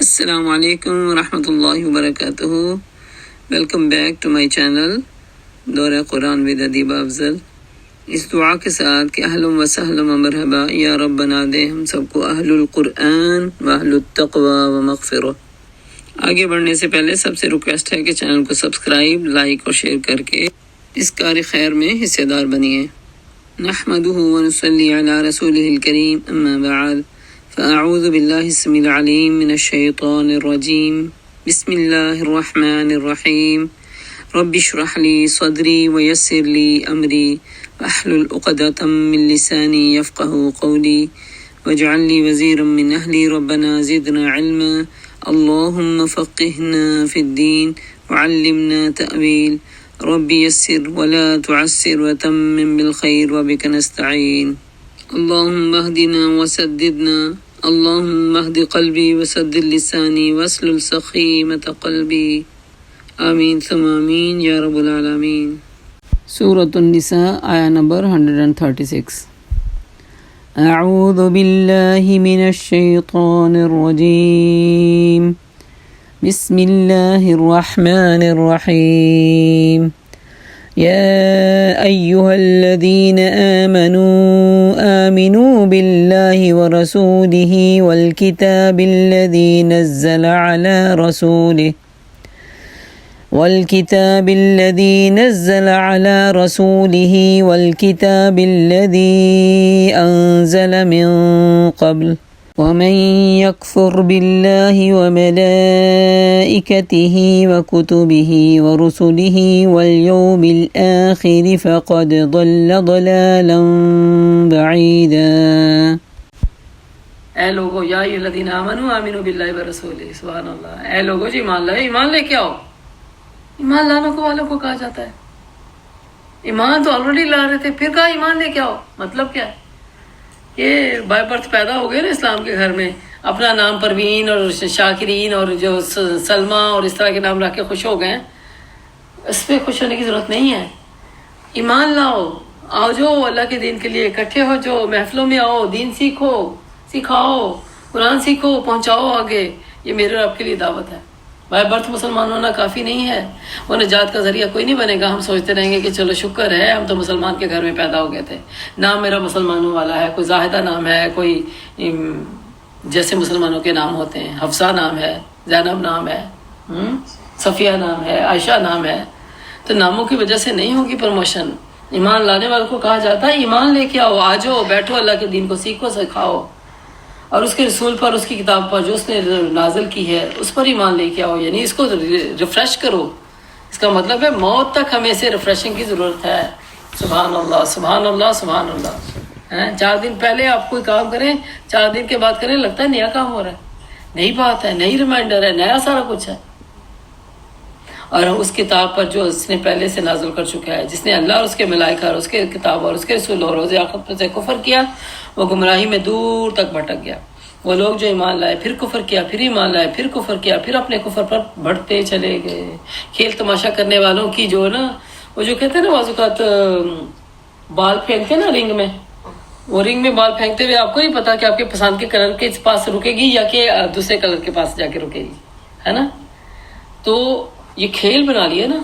السلام علیکم ورحمۃ اللہ وبرکاتہ. Welcome back to my channel دورہ قرآن ود ادیب افضل. اس دعا کے ساتھ کہ اہلا و سہلا و مرحبا یا رب بنا دے ہم سب کو اہل القرآن و اہل التقوی و مغفرہ. آگے بڑھنے سے پہلے سب سے ریکویسٹ ہے کہ چینل کو سبسکرائب، لائک اور شیئر کر کے اس کار خیر میں حصے دار بنیے. نحمدہ و نصلی علی رسولہ الکریم، اما بعد فاعوذ باللہ السمیع العلیم من الشیطان الرجیم. بسم اللہ الرحمن الرحیم. رب اشرح لی صدری ویسر لی امری واحلل عقدۃ من لسانی یفقہوا قولی واجعل لی وزیرا من اہلی. ربنا زدنا علما اللہم فقہنا فی الدین وعلمنا تأویل. رب یسر ولا تعسر وتمم بالخیر وبک نستعین. اللہم اہدنا وسددنا، اللہم اہد قلبی وسدد لسانی واسلل سخیمۃ قلبی. آمین ثم آمین یا رب العالمین. سورۃ النساء آیا نمبر 136. اعوذ باللہ من الشیطان الرجیم. بسم اللہ الرحمن الرحیم. يا أيها الذين آمنوا بالله ورسوله والكتاب الذي نزل على رسوله والكتاب الذي أنزل من قبل ومن يكفر بالله وملائكته وكتبه ورسله واليوم الآخر فقد ضل ضلالا بعيدا. اے لوگو یا ایھا الذین آمنوا باللہ ورسولہ. سبحان اللہ. اے لوگو جی ایمان لائے، ایمان لے کے آؤ. ایمان لانے والوں کو کہا جاتا ہے. ایمان تو آلریڈی لا رہے تھے، پھر کہا ایمان لے کے آؤ. مطلب کیا ہے؟ یہ بائی برتھ پیدا ہو گئے نا اسلام کے گھر میں، اپنا نام پروین اور شاکرین اور جو سلمہ اور اس طرح کے نام رکھ کے خوش ہو گئے. اس پہ خوش ہونے کی ضرورت نہیں ہے. ایمان لاؤ، آؤ جو اللہ کے دین کے لیے اکٹھے ہو، جو محفلوں میں آؤ، دین سیکھو، سکھاؤ، قرآن سیکھو، پہنچاؤ آگے. یہ میرے اور آپ کے لیے دعوت ہے. بائی برتھ مسلمان ہونا کافی نہیں ہے، وہ نجات کا ذریعہ کوئی نہیں بنے گا. ہم سوچتے رہیں گے کہ چلو شکر ہے ہم تو مسلمان کے گھر میں پیدا ہو گئے تھے، نام میرا مسلمانوں والا ہے، کوئی زاہدہ نام ہے، کوئی جیسے مسلمانوں کے نام ہوتے ہیں، حفصہ نام ہے، زینب نام ہے، صفیہ نام ہے، عائشہ نام ہے. تو ناموں کی وجہ سے نہیں ہوگی پروموشن. ایمان لانے والوں کو کہا جاتا ہے ایمان لے کے آؤ، آ جاؤ، بیٹھو، اللہ کے دین کو سیکھو، سکھاؤ، اور اس کے رسول پر، اس کی کتاب پر جو اس نے نازل کی ہے اس پر ایمان لے کے آؤ. یعنی اس کو ریفریش کرو. اس کا مطلب ہے موت تک ہمیں اسے ریفریشنگ کی ضرورت ہے. سبحان اللہ، سبحان اللہ، سبحان اللہ. 4 دن پہلے آپ کوئی کام کریں، 4 دن کے بعد کریں، لگتا ہے نیا کام ہو رہا ہے، نئی بات ہے، نئی ریمائنڈر ہے، نیا سارا کچھ ہے. اور اس کتاب پر جو اس نے پہلے سے نازل کر چکا ہے، جس نے اللہ اور اس کے ملائکہ اور اس کے کتاب اور اس کے رسول اور روز آخرت پر سے کفر کیا، وہ گمراہی میں دور تک بھٹک گیا. وہ لوگ جو ایمان لائے، پھر کفر کیا، پھر ایمان لائے، پھر کفر کیا، پھر اپنے کفر پر بڑھتے چلے گئے. کھیل تماشا کرنے والوں کی جو نا، وہ جو کہتے ہیں نا بعض اوقات بال پھینکتے نا رنگ میں، وہ رنگ میں بال پھینکتے ہوئے آپ کو نہیں پتا کہ آپ کے پسند کے کلر کے پاس رکے گی یا کہ دوسرے کلر کے پاس جا کے رکے گی، ہے نا. تو یہ کھیل بنا لیا نا.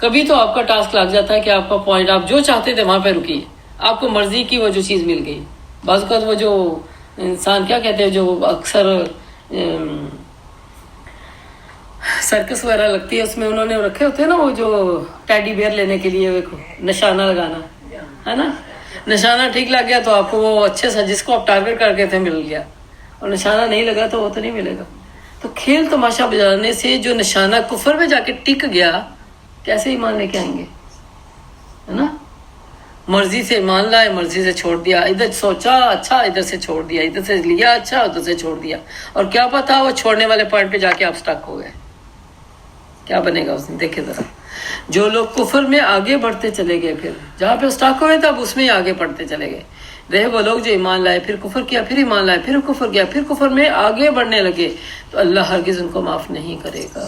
کبھی تو آپ کا ٹاسک لگ جاتا ہے کہ آپ کا پوائنٹ آپ جو چاہتے تھے وہاں پہ رکیے، آپ کو مرضی کی وہ جو چیز مل گئی. بعض اوقات وہ جو انسان کیا کہتے ہیں، جو اکثر سرکس وغیرہ لگتی ہے، اس میں انہوں نے رکھے ہوتے ہیں نا وہ جو ٹیڈی بیئر لینے کے لیے نشانہ لگانا، ہے نا. نشانہ ٹھیک لگ گیا تو آپ کو وہ اچھے سے جس کو آپ ٹارگیٹ کر کے تھے مل گیا، اور نشانہ نہیں لگا تو وہ تو نہیں ملے گا. تو کھیل تماشا بجانے سے جو نشانہ کفر میں جا کے ٹک گیا، کیسے ایمان لے کے آئیں گے، ہے نا. مرضی سے ایمان لائے، مرضی سے چھوڑ دیا. ادھر سوچا اچھا، ادھر سے چھوڑ دیا، ادھر سے لیا اچھا، ادھر سے چھوڑ دیا. اور کیا پتا وہ چھوڑنے والے پوائنٹ پہ جا کے آپ سٹک ہو گئے. کیا بنے گا اس دن؟ دیکھیں ذرا. جو لوگ کفر میں آگے بڑھتے چلے گئے، پھر جہاں پہ سٹک ہوئے تھے اب اس میں ہی آگے بڑھتے چلے گئے. رہے وہ لوگ جو ایمان لائے، پھر کفر کیا، پھر ایمان لائے، پھر کفر کیا، پھر کفر میں آگے بڑھنے لگے، تو اللہ ہرگز ان کو معاف نہیں کرے گا.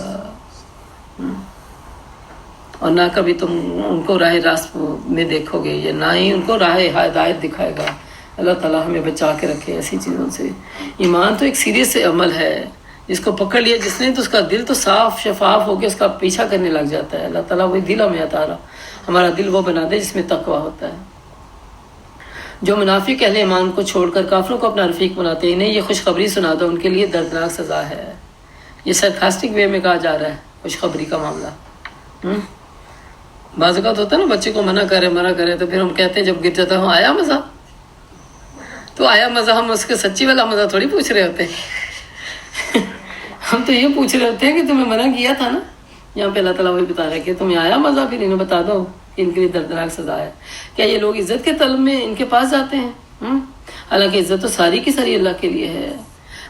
اور نہ کبھی تم ان کو راہ راست میں دیکھو گے، یا نہ ہی ان کو راہ ہدایت دکھائے گا. اللہ تعالیٰ ہمیں بچا کے رکھے ایسی چیزوں سے. ایمان تو ایک سیریس عمل ہے، جس کو پکڑ لیا جس نے تو اس کا دل تو صاف شفاف ہو کے اس کا پیچھا کرنے لگ جاتا ہے. اللہ تعالیٰ وہی دل ہمیں عطا رہا ہمارا دل وہ بنا دے جس میں تقویٰ ہوتا ہے. جو منافق اہل ایمان کو چھوڑ کر کافروں کو اپنا رفیق بناتے ہیں انہیں یہ خوشخبری سنا دو ان کے لیے دردناک سزا ہے. یہ سرکاسٹک وے میں کہا جا رہا ہے خوشخبری کا معاملہ. بعض اوقات ہوتا ہے نا بچے کو منع کرے تو پھر ہم کہتے ہیں جب گر جاتا ہے آیا مزہ. تو آیا مزہ ہم اس کے سچی والا مزہ تھوڑی پوچھ رہے ہوتے ہیں. ہم تو یہ پوچھ رہے ہوتے ہیں کہ تمہیں منع کیا تھا نا. یہاں پہ اللہ تعالیٰ وہی بتا رہا ہے کہ تمہیں آیا مزہ پھر انہیں بتا دو کہ ان کے لیے دردناک سزا ہے. کیا یہ لوگ عزت کے طلب میں ان کے پاس جاتے ہیں؟ حالانکہ عزت تو ساری کی ساری اللہ کے لیے ہے.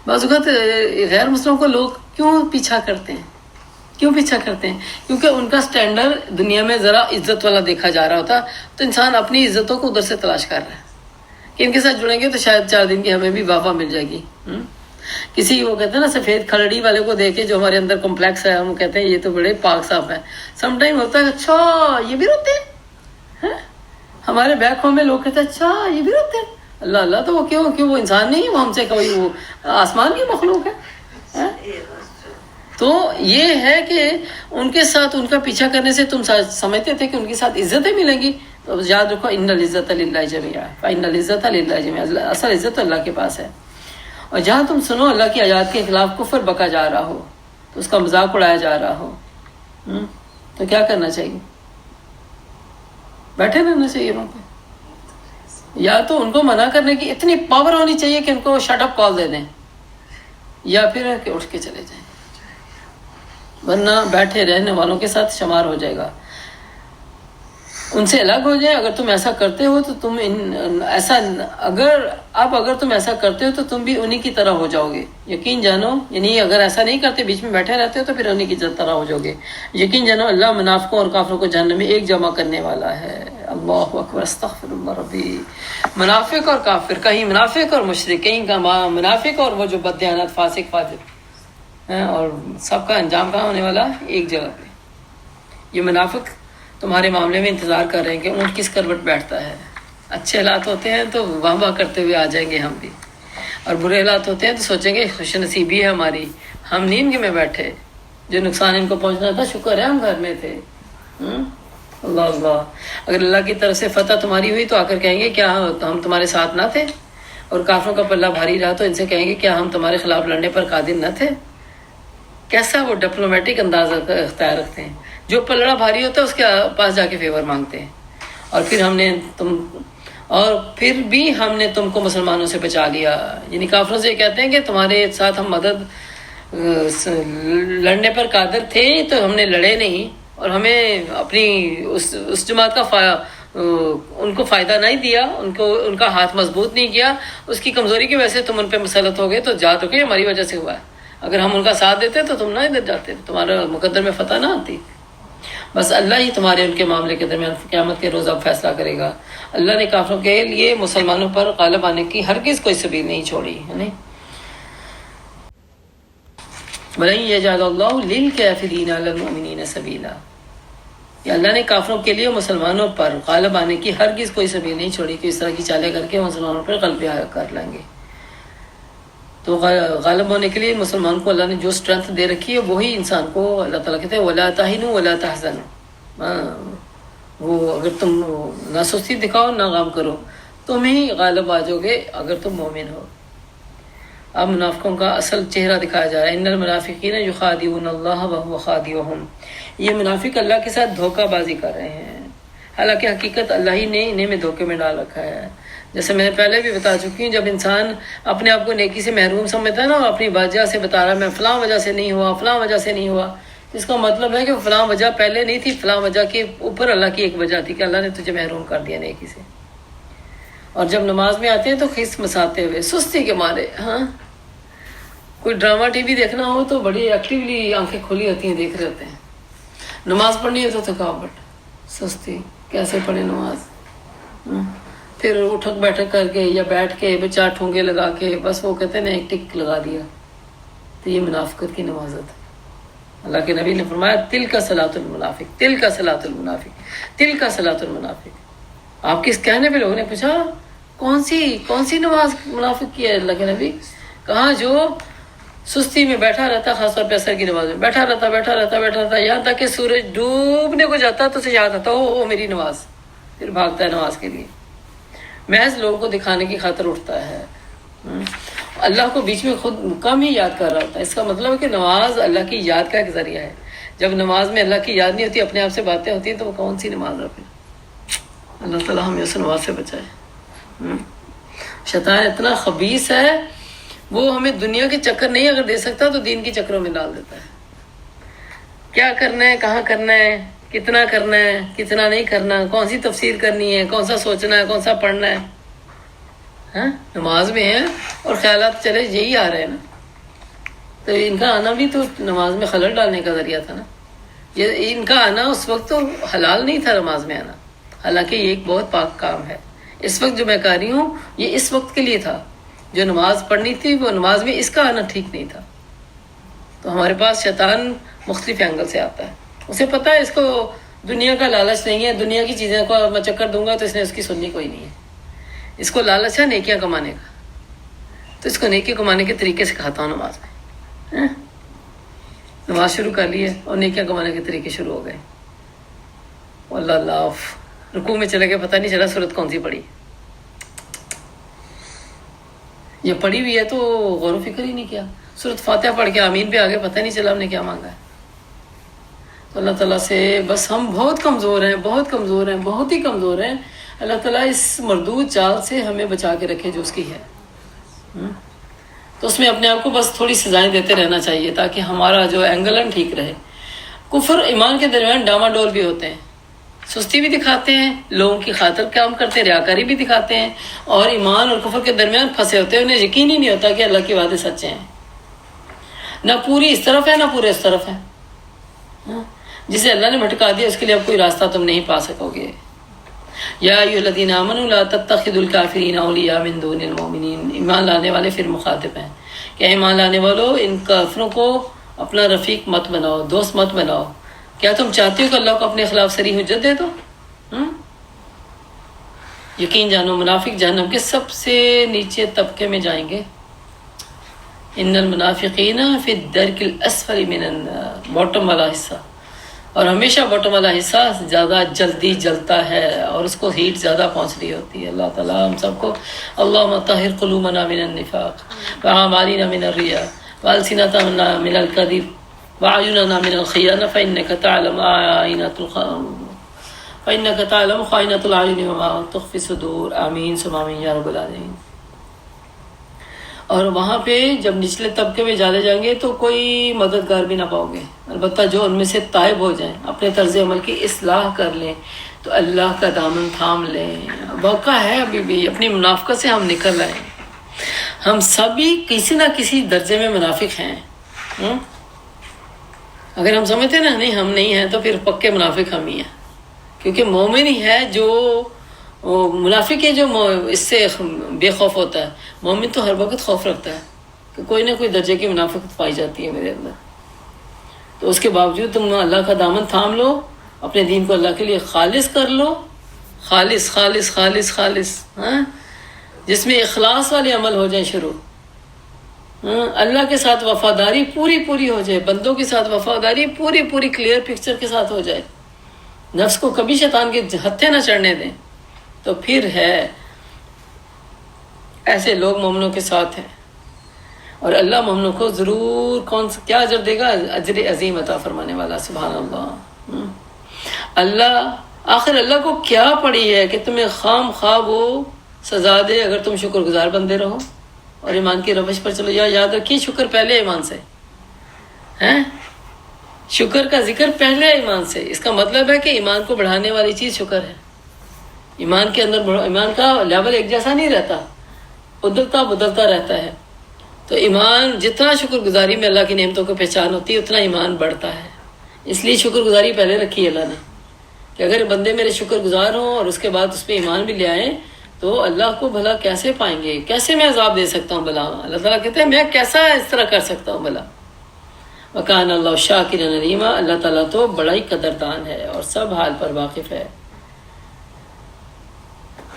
بعض اوقات غیر مسلموں کو لوگ کیوں پیچھا کرتے ہیں؟ کیونکہ ان کا سٹینڈرڈ دنیا میں ذرا عزت والا دیکھا جا رہا ہوتا تو انسان اپنی عزتوں کو ادھر سے تلاش کر رہا ہے کہ ان کے ساتھ جڑیں گے تو شاید 4 دن کی ہمیں بھی واہ مل جائے گی. کسی وہ کہتے ہیں نا سفید کھلڑی والے کو دیکھے جو ہمارے اندر کمپلیکس ہے ہم کہتے ہیں یہ تو بڑے پاک صاف ہے. سم ٹائم ہوتا ہے اچھا یہ بھی روتے ہیں. ہمارے بیک ہوم میں لوگ کہتے ہیں اچھا یہ بھی روتے ہیں. اللہ تو وہ کیوں وہ انسان نہیں ہے وہ ہم سے کوئی وہ آسمان کی مخلوق ہے. تو یہ ہے کہ ان کے ساتھ ان کا پیچھا کرنے سے تم سمجھتے تھے کہ ان کے ساتھ عزتیں ملیں گی. تو یاد رکھو ان العزت للہ جمیعا فان العزت للہ جمیعا. اصل عزت اللہ کے پاس ہے. اور جہاں تم سنو اللہ کی آیات کے خلاف کفر بکا جا رہا ہو تو اس کا مذاق اڑایا جا رہا ہو تو کیا کرنا چاہیے؟ بیٹھے رہنا چاہیے وہاں پہ. یا تو ان کو منع کرنے کی اتنی پاور ہونی چاہیے کہ ان کو شٹ اپ کال دے دیں یا پھر کہ اٹھ کے چلے جائیں. ورنہ بیٹھے رہنے والوں کے ساتھ شمار ہو جائے گا. ان سے الگ ہو جائیں. اگر تم ایسا کرتے ہو تو تم اگر تم ایسا کرتے ہو تو تم بھی انہی کی طرح ہو جاؤ گے. یقین جانو یعنی اگر ایسا نہیں کرتے بیچ میں بیٹھے رہتے ہو تو پھر انہی کی طرح ہو جاؤ گے. یقین جانو اللہ منافقوں اور کافروں کو جہنم میں ایک جمع کرنے والا ہے. اللہ اکبر استغفر اللہ ربی. منافق اور کافر کہیں منافق اور مشرک کہیں کا منافق اور وہ جو بددیانت فاسق فاجر اور سب کا انجام کہاں ہونے والا ایک جگہ پہ. یہ منافق تمہارے معاملے میں انتظار کر رہے ہیں کہ اونٹ کس کروٹ بیٹھتا ہے. اچھے حالات ہوتے ہیں تو واہ واہ کرتے ہوئے آ جائیں گے ہم بھی اور برے حالات ہوتے ہیں تو سوچیں گے خوش نصیبی ہے ہماری ہم نیند میں بیٹھے جو نقصان ان کو پہنچنا تھا شکر ہے ہم گھر میں تھے. اللہ اگر اللہ کی طرف سے فتح تمہاری ہوئی تو آ کر کہیں گے کیا ہم تمہارے ساتھ نہ تھے اور کافروں کا پلہ بھاری رہا تو ان سے کہیں گے کیا ہم تمہارے خلاف لڑنے پر قادر نہ تھے. کیسا وہ ڈپلومیٹک انداز اختیار رکھتے ہیں. جو پلڑا بھاری ہوتا ہے اس کے پاس جا کے فیور مانگتے ہیں اور پھر بھی ہم نے تم کو مسلمانوں سے بچا لیا. یعنی کافروں سے کہتے ہیں کہ تمہارے ساتھ ہم مدد لڑنے پر قادر تھے تو ہم نے لڑے نہیں اور ہمیں اپنی اس جماعت کا ان کو فائدہ نہیں دیا ان کا ہاتھ مضبوط نہیں کیا. اس کی کمزوری کی وجہ سے تم ان پہ مسلط ہو گئے تو یاد رکھو ہماری وجہ سے ہوا ہے. اگر ہم ان کا ساتھ دیتے تو تم نہ ادھر جاتے تمہارا مقدر میں فتح نہ آتی. بس اللہ ہی تمہارے ان کے معاملے کے درمیان قیامت کے روز اب فیصلہ کرے گا. اللہ نے کافروں کے لیے مسلمانوں پر غالب آنے کی ہرگز کوئی سبیل نہیں چھوڑی ہے نہیں. وَلَن يَجْعَلَ اللَّهُ لِلْكَافِرِينَ عَلَى الْمُؤْمِنِينَ سَبِيلًا. یہ اللہ نے کافروں کے لیے مسلمانوں پر غالب آنے کی ہرگز کوئی سبیل نہیں چھوڑی کہ اس طرح کی چالیں کر کے مسلمانوں پر غلبہ کر لیں گے. تو غالب ہونے کے لیے مسلمان کو اللہ نے جو اسٹرینتھ دے رکھی ہے وہی انسان کو اللہ تعالیٰ کہتے ہیں وَلَا تَهِنُوا وَلَا تَحْزَنُوا. وہ اگر تم نہ سستی دکھاؤ نہ غم کرو تم ہی غالب آ جاؤ گے اگر تم مومن ہو. اب منافقوں کا اصل چہرہ دکھایا جا رہا ہے. ان المنافقین یخادعون اللہ وهو خادعهم. یہ منافق اللہ کے ساتھ دھوکہ بازی کر رہے ہیں حالانکہ حقیقت اللہ ہی نے انہیں میں دھوکے میں ڈال رکھا ہے. جیسے میں نے پہلے بھی بتا چکی ہوں جب انسان اپنے آپ کو نیکی سے محروم سمجھتا ہے نا اپنی وجہ سے بتا رہا میں فلاں وجہ سے نہیں ہوا اس کا مطلب ہے کہ فلاں وجہ پہلے نہیں تھی فلاں وجہ کے اوپر اللہ کی ایک وجہ تھی کہ اللہ نے تجھے محروم کر دیا نیکی سے. اور جب نماز میں آتے ہیں تو خس مساتے ہوئے سستی کے مارے کوئی ڈرامہ ٹی وی دیکھنا ہو تو بڑی ایکٹیولی آنکھیں کھلی ہوتی ہیں دیکھ رہے ہوتے ہیں. نماز پڑھنی ہے تو تھکاوٹ سستی کیسے پڑھے نماز. پھر اٹھک بیٹھک کر کے یا بیٹھ کے 4 ٹھونگے لگا کے بس وہ کہتے ہیں نا ایک ٹک لگا دیا تو یہ منافقت کی نمازت ہے. اللہ کے نبی نے فرمایا تل کا صلاۃ المنافق تل کا صلاۃ المنافق تل کا صلاۃ المنافق. آپ کس کہنے پہ لوگوں نے پوچھا کون سی نماز منافق کی ہے اللہ کے نبی. کہا جو سستی میں بیٹھا رہتا، خاص طور پہ عصر کی نماز میں بیٹھا رہتا یہاں تک کہ سورج ڈوبنے کو جاتا تو اسے یاد آتا او میری نماز، پھر بھاگتا ہے نماز کے لیے، محض لوگوں کو دکھانے کی خاطر اٹھتا ہے، اللہ کو بیچ میں خود کم ہی یاد کر رہا ہوتا ہے۔ اس کا مطلب ہے کہ نماز اللہ کی یاد کا ایک ذریعہ ہے۔ جب نماز میں اللہ کی یاد نہیں ہوتی، اپنے آپ سے باتیں ہوتی ہیں، تو وہ کون سی نماز ہے پھر؟ اللہ تعالیٰ ہمیں اس نماز سے بچائے۔ شیطان اتنا خبیث ہے، وہ ہمیں دنیا کے چکر نہیں اگر دے سکتا تو دین کی چکروں میں ڈال دیتا ہے۔ کیا کرنا ہے، کہاں کرنا ہے، کتنا کرنا ہے، کتنا نہیں کرنا، کون سی تفسیر کرنی ہے، کون سا سوچنا ہے، کون سا پڑھنا ہے، ہاں نماز میں ہے اور خیالات چلے یہی آ رہے ہیں نا۔ تو ان کا آنا بھی تو نماز میں خلل ڈالنے کا ذریعہ تھا نا۔ یہ ان کا آنا اس وقت تو حلال نہیں تھا نماز میں آنا، حالانکہ یہ ایک بہت پاک کام ہے۔ اس وقت جو میں کر رہی ہوں یہ اس وقت کے لیے تھا، جو نماز پڑھنی تھی وہ نماز میں اس کا آنا ٹھیک نہیں تھا۔ تو ہمارے پاس شیطان مختلف اینگل سے آتا ہے، اسے پتہ ہے اس کو دنیا کا لالچ نہیں ہے، دنیا کی چیزیں کو میں چکر دوں گا تو اس نے اس کی سننی کوئی نہیں ہے۔ اس کو لالچ ہے نیکیاں کمانے کا، تو اس کو نیکیاں کمانے کے طریقے سکھاتا ہوں نماز میں۔ نماز شروع کر لی ہے اور نیکیاں کمانے کے طریقے شروع ہو گئے۔ اللہ رکوع میں چلے گئے، پتہ نہیں چلا سورت کون سی پڑھی، یہ پڑھی ہوئی ہے تو غور و فکر ہی نہیں کیا۔ سورت فاتحہ پڑھ کے آمین پہ آگے، پتہ نہیں چلا ہم نے کیا مانگا ہے۔ تو اللہ تعالیٰ سے بس ہم بہت کمزور ہیں، بہت ہی کمزور ہیں۔ اللہ تعالیٰ اس مردود چال سے ہمیں بچا کے رکھے جو اس کی ہے۔ تو اس میں اپنے آپ کو بس تھوڑی سزائیں دیتے رہنا چاہیے تاکہ ہمارا جو اینگل ہے ٹھیک رہے۔ کفر ایمان کے درمیان ڈاما ڈول بھی ہوتے ہیں، سستی بھی دکھاتے ہیں، لوگوں کی خاطر کام کرتے ہیں، ریاکاری بھی دکھاتے ہیں، اور ایمان اور کفر کے درمیان پھنسے ہوتے ہیں، انہیں یقین ہی نہیں ہوتا کہ اللہ کے وعدے سچے ہیں۔ نہ پوری اس طرف ہے نہ پورے اس طرف ہے۔ جسے اللہ نے بھٹکا دیا اس کے لیے اب کوئی راستہ تم نہیں پا سکو گے۔ یا ایھا الذین آمنوا لا تتخذوا الکافرین اولیاء من دون المؤمنین، ایمان لانے والے پھر مخاطب ہیں کہ ایمان لانے والوں ان کافروں کو اپنا رفیق مت بناؤ، دوست مت بناؤ۔ کیا تم چاہتے ہو کہ اللہ کو اپنے خلاف صریح حجت دے دو؟ یقین جانو منافق جہنم کے سب سے نیچے طبقے میں جائیں گے۔ ان المنافقین فی الدرک الاسفل من النار، باٹم والا حصہ، اور ہمیشہ باٹم والا حصہ زیادہ جلدی جلتا ہے اور اس کو ہیٹ زیادہ پہنچ رہی ہوتی ہے۔ اللہ تعالیٰ ہم سب کو اللہم طہر قلوبنا من النفاق واعمالنا من الریا والسنتنا من الکذب وأعیننا من الخیانة فإنک تعلم خائنۃ الأعین وما تخفی الصدور۔ آمین ثم آمین یا رب العالمین۔ اور وہاں پہ جب نچلے طبقے میں ڈالے جائیں گے تو کوئی مددگار بھی نہ پاؤ گے، البتہ جو ان میں سے تائب ہو جائیں، اپنے طرز عمل کی اصلاح کر لیں تو اللہ کا دامن تھام لیں۔ موقع ہے ابھی بھی، اپنی منافقت سے ہم نکل آئیں۔ ہم سبھی کسی نہ کسی درجے میں منافق ہیں۔ اگر ہم سمجھتے نا نہیں ہم نہیں ہیں تو پھر پکے منافق ہم ہی ہیں، کیونکہ مومن ہی ہے جو منافق ہے جو اس سے بے خوف ہوتا ہے۔ مومن تو ہر وقت خوف رکھتا ہے کہ کوئی نہ کوئی درجے کی منافقت پائی جاتی ہے میرے اندر، تو اس کے باوجود تم اللہ کا دامن تھام لو، اپنے دین کو اللہ کے لیے خالص کر لو، خالص خالص خالص خالص، جس میں اخلاص والے عمل ہو جائیں شروع، اللہ کے ساتھ وفاداری پوری پوری ہو جائے، بندوں کے ساتھ وفاداری پوری پوری کلیئر پکچر کے ساتھ ہو جائے، نفس کو کبھی شیطان کے ہتھے نہ چڑھنے دیں، تو پھر ہے ایسے لوگ مومنوں کے ساتھ ہیں، اور اللہ مومنوں کو ضرور کیا اجر دے گا؟ اجر عظیم عطا فرمانے والا۔ سبحان اللہ۔ اللہ کو کیا پڑی ہے کہ تمہیں خام خواہ وہ سزا دے اگر تم شکر گزار بندے رہو اور ایمان کی روش پر چلو۔ یاد رکھیے شکر پہلے ایمان سے ہے، شکر کا ذکر پہلے ایمان سے۔ اس کا مطلب ہے کہ ایمان کو بڑھانے والی چیز شکر ہے۔ ایمان کے اندر ایمان کا لیول ایک جیسا نہیں رہتا، بدلتا رہتا ہے۔ تو ایمان جتنا شکر گزاری میں اللہ کی نعمتوں کو پہچان ہوتی ہے اتنا ایمان بڑھتا ہے۔ اس لیے شکر گزاری پہلے رکھی ہے اللہ نے کہ اگر بندے میرے شکر گزار ہوں اور اس کے بعد اس پہ ایمان بھی لے آئیں تو اللہ کو بھلا کیسے پائیں گے، کیسے میں عذاب دے سکتا ہوں بھلا؟ اللہ تعالیٰ کہتے ہیں میں کیسا اس طرح کر سکتا ہوں بھلا؟ وَكَانَ اللَّهُ شَاكِرًا عَلِيمًا، اللہ تعالیٰ تو بڑا ہی قدردان ہے اور سب حال پر واقف ہے۔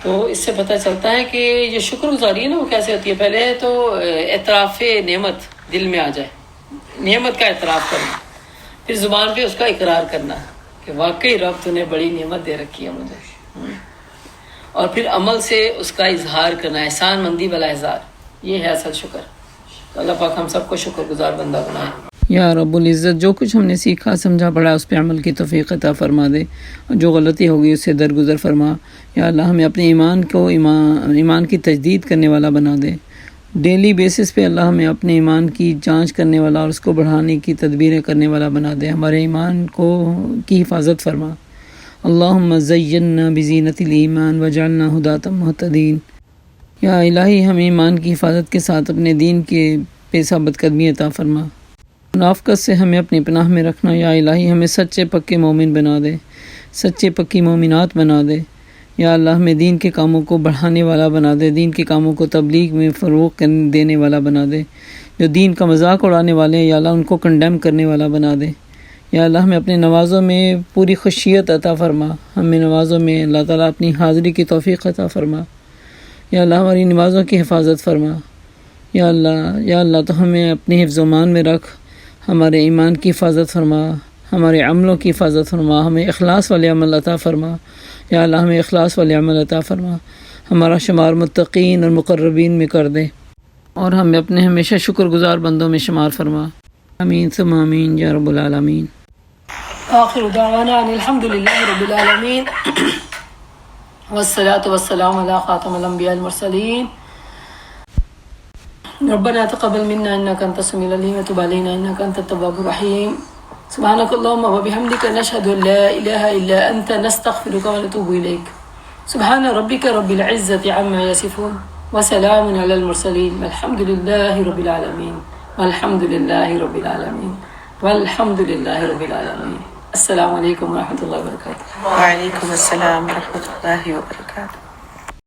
تو اس سے پتہ چلتا ہے کہ یہ شکر گزاری ہے نا وہ کیسے ہوتی ہے۔ پہلے تو اعتراف نعمت، دل میں آ جائے، نعمت کا اعتراف کرنا، پھر زبان پہ اس کا اقرار کرنا کہ واقعی رب تو نے بڑی نعمت دے رکھی ہے مجھے، اور پھر عمل سے اس کا اظہار کرنا، احسان مندی والا اظہار، یہ ہے اصل شکر۔ تو اللہ پاک ہم سب کو شکر گزار بندہ بنائے۔ یا رب العزت جو کچھ ہم نے سیکھا سمجھا پڑھا اس پہ عمل کی توفیق عطا فرما دے، اور جو غلطی ہوگی اس سے درگزر فرما۔ یا اللہ ہمیں اپنے ایمان کی تجدید کرنے والا بنا دے، ڈیلی بیسس پہ اللہ ہمیں اپنے ایمان کی جانچ کرنے والا اور اس کو بڑھانے کی تدبیریں کرنے والا بنا دے، ہمارے ایمان کی حفاظت فرما۔ اللہم زینا بزینت الایمان وجعلنا ہداۃ مہتدین۔ یا الہی ہمیں ایمان کی حفاظت کے ساتھ اپنے دین کے پہ ثابت قدمی عطا فرما، منافقت سے ہمیں اپنی پناہ میں رکھنا۔ یا الہی ہمیں سچے پکے مومن بنا دے، سچے پکی مومنات بنا دے۔ یا اللہ ہمیں دین کے کاموں کو بڑھانے والا بنا دے، دین کے کاموں کو تبلیغ میں فروغ دینے والا بنا دے، جو دین کا مذاق اڑانے والے ہیں یا اللہ ان کو کنڈیم کرنے والا بنا دے۔ یا اللہ ہمیں اپنے نمازوں میں پوری خشیت عطا فرما، ہمیں نمازوں میں اللہ تعالیٰ اپنی حاضری کی توفیق عطا فرما۔ یا اللہ ہماری نمازوں کی حفاظت فرما۔ یا اللہ تو ہمیں اپنے حفظ و امان میں رکھ، ہمارے ایمان کی حفاظت فرما، ہمارے عملوں کی حفاظت فرما، ہمیں اخلاص والے عمل عطا فرما۔ یا اللہ ہمیں اخلاص والے عمل عطا فرما، ہمارا شمار متقین اور مقربین میں کر دے، اور ہمیں اپنے ہمیشہ شکر گزار بندوں میں شمار فرما۔ آمین ثم آمین یا رب العالمین۔ آخر دعوانا ان الحمد للہ رب العالمین والصلاة والسلام علی خاتم الانبیاء المرسلین۔ ربنا تقبل منا انك انت السميع العليم وتب علينا انك انت التواب الرحيم۔ سبحانك اللهم وبحمدك نشهد ان لا اله الا انت نستغفرك ونتوب اليك۔ سبحان ربك رب العزة عما يصفون وسلام على المرسلين والحمد لله رب العالمين والحمد لله رب العالمين والحمد لله رب العالمين۔ السلام علیکم ورحمۃ اللہ وبرکاتہ۔ وعلیکم السلام ورحمۃ اللہ وبرکاتہ۔